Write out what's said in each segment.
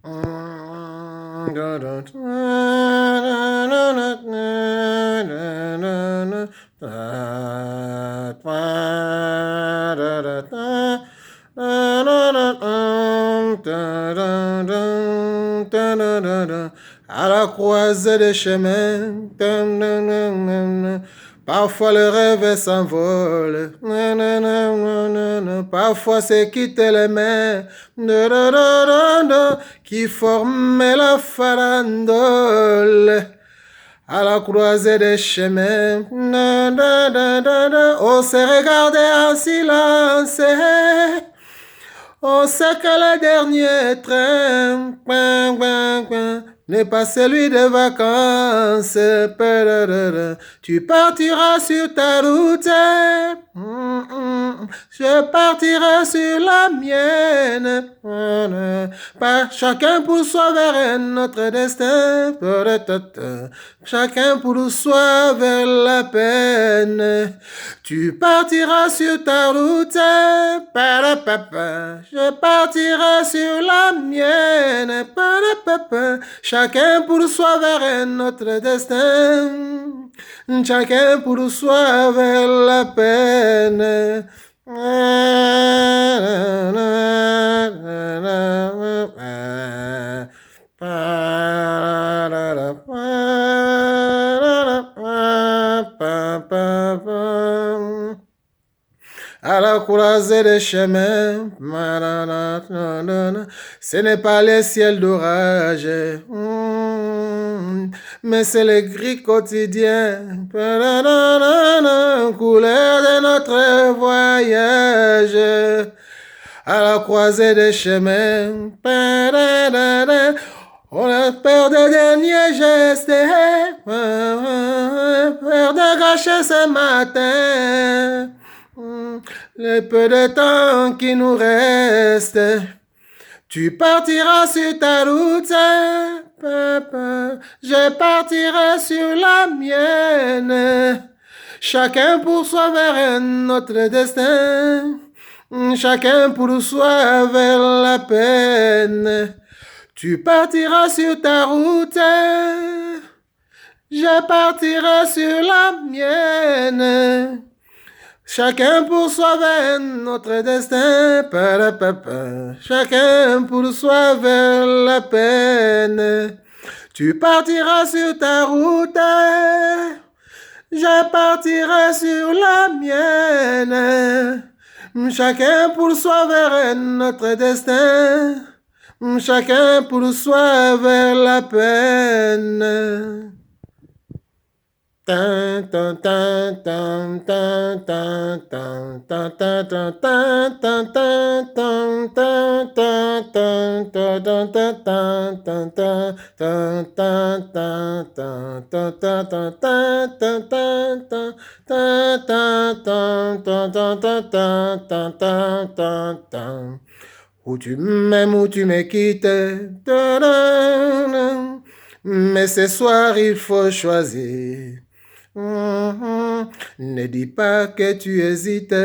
À la croisée des chemins, parfois le rêve s'envole, parfois c'est quitter les mains qui forment la farandole. À la croisée des chemins, on s'est regardé en silence. On sait que le dernier train n'est pas celui de vacances. Tu partiras sur ta route. Je partirai sur la mienne. Pas chacun pour soi vers un autre destin. Chacun pour soi vers la peine. Tu partiras sur ta route. Je partirai sur la mienne. Chacun pour soi vers un autre destin. Chacun pour soi vers la peine. À la croisée des chemins, ce n'est pas le ciel d'orage, mais c'est le gris quotidien, couleur de notre voyage. À la croisée des chemins, on a peur des derniers gestes, peur de gâcher ce matin. Le peu de temps qui nous reste, tu partiras sur ta route, je partirai sur la mienne. Chacun pour soi vers un autre destin, chacun pour soi vers la peine. Tu partiras sur ta route, je partirai sur la mienne. Chacun pour soi vers notre destin, chacun pour soi vers la peine. Tu partiras sur ta route, je partirai sur la mienne. Chacun pour soi vers notre destin, chacun pour soi vers la peine. Où tu m'aimes, où tu me quittes, mais ce soir il faut choisir. Ne dis pas que tu hésites.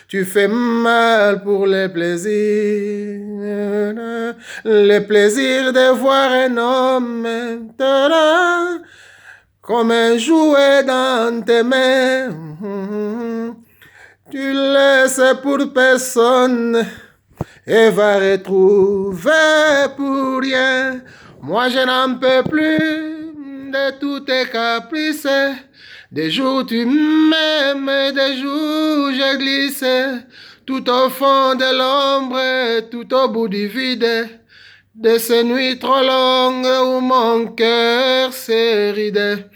Tu fais mal pour le plaisir de voir un homme comme un jouet dans tes mains. Tu laisses pour personne et va retrouver pour rien. Moi je n'en peux plus de tous tes caprices. Des jours tu m'aimes, des jours je glisse. Tout au fond de l'ombre, tout au bout du vide. De ces nuits trop longues où mon cœur se ride.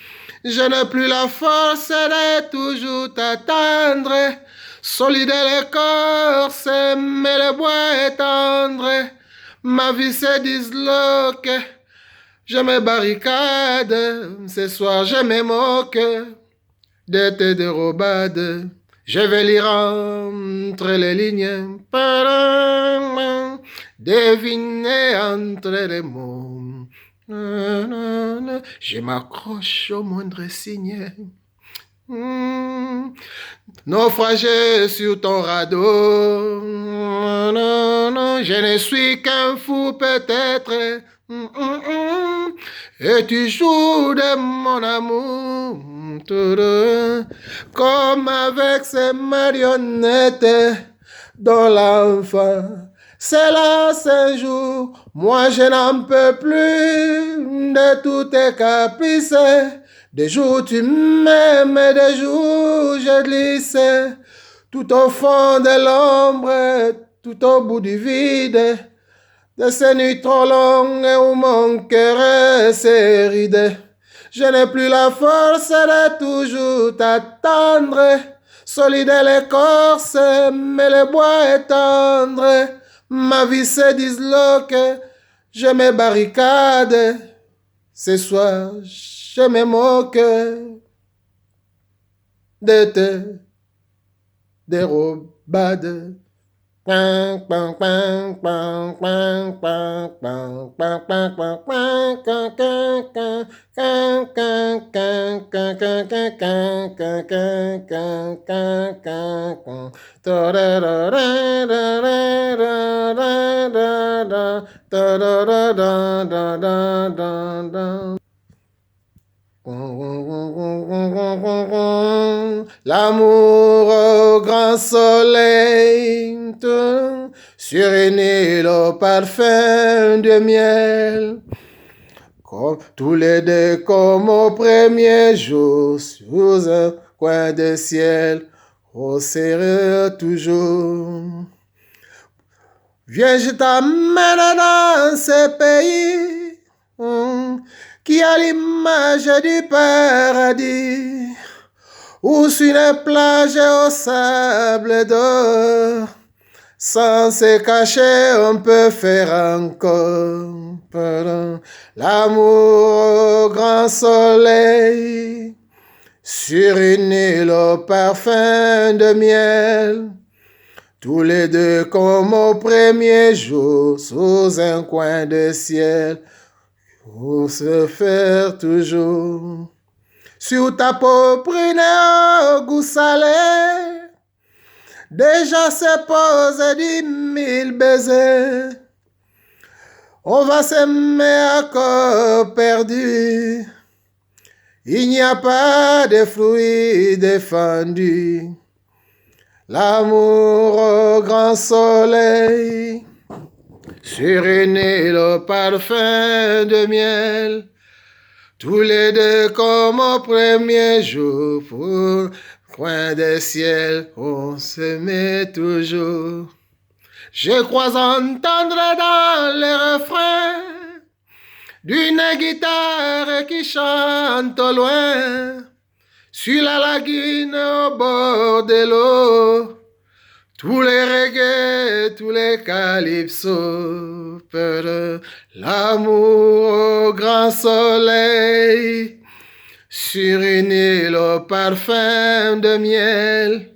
Je n'ai plus la force de toujours t'attendre. Solide l'écorce, mais le bois est tendre. Ma vie se disloque. Je me barricade, ce soir je me moque de tes dérobades. Je vais lire entre les lignes, deviner entre les mots. Je m'accroche au moindre signe. Naufragé sur ton radeau, je ne suis qu'un fou peut-être. Et tu joues de mon amour, comme avec ces marionnettes dans l'enfant. C'est là un jour, moi je n'en peux plus de tous tes caprices. Des jours tu m'aimes, des jours je glisse. Tout au fond de l'ombre, tout au bout du vide, de ces nuits trop longues où mon cœur s'est ridé. Je n'ai plus la force de toujours t'attendre. Solide l'écorce, mais le bois est tendre. Ma vie se disloque, je me barricade. Ce soir, je me moque de tes dérobades. L'amour au grand soleil, sur une île au parfum de miel, comme tous les deux comme au premier jour, sous un coin de ciel, on sera toujours. Viens, je t'emmène dans ce pays qui a l'image du paradis, ou sur une plage au sable d'or. Sans se cacher, on peut faire encore l'amour au grand soleil, sur une île au parfum de miel, tous les deux comme au premier jour, sous un coin de ciel, pour se faire toujours. Sur ta peau brune au goût salé, déjà se pose 10 000 baisers. On va s'aimer à corps perdu. Il n'y a pas de fruits défendus. L'amour au grand soleil, sur une île au parfum de miel, tous les deux comme au premier jour, pour coin de ciel, on se met toujours. Je crois entendre dans les refrains d'une guitare qui chante au loin, sur la lagune au bord de l'eau. Tous les reggae, tous les calypsos, l'amour au grand soleil, sur une île au parfum de miel,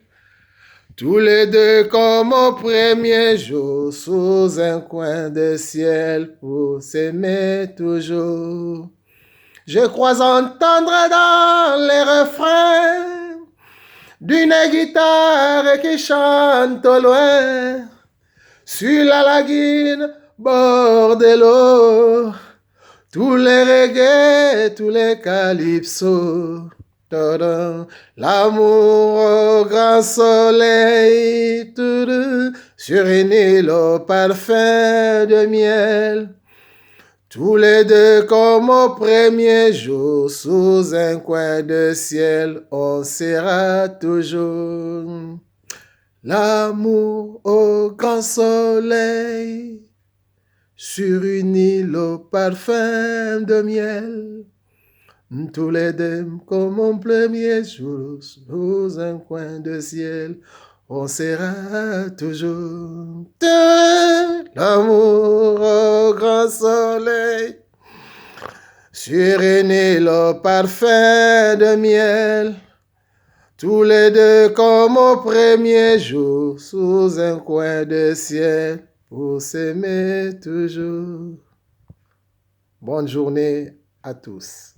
tous les deux comme au premier jour, sous un coin de ciel, pour s'aimer toujours. Je crois entendre dans les refrains d'une guitare qui chante au loin, sur la lagune, bord de l'eau, tous les reggae, tous les calypsos, l'amour au grand soleil, sur une île au parfum de miel, tous les deux comme au premier jour, sous un coin de ciel, on sera toujours. L'amour au grand soleil, sur une île au parfum de miel, tous les deux comme au premier jour, sous un coin de ciel, on sera toujours. L'amour au grand soleil, sur une île au parfum de miel, tous les deux comme au premier jour, sous un coin de ciel, pour s'aimer toujours. Bonne journée à tous.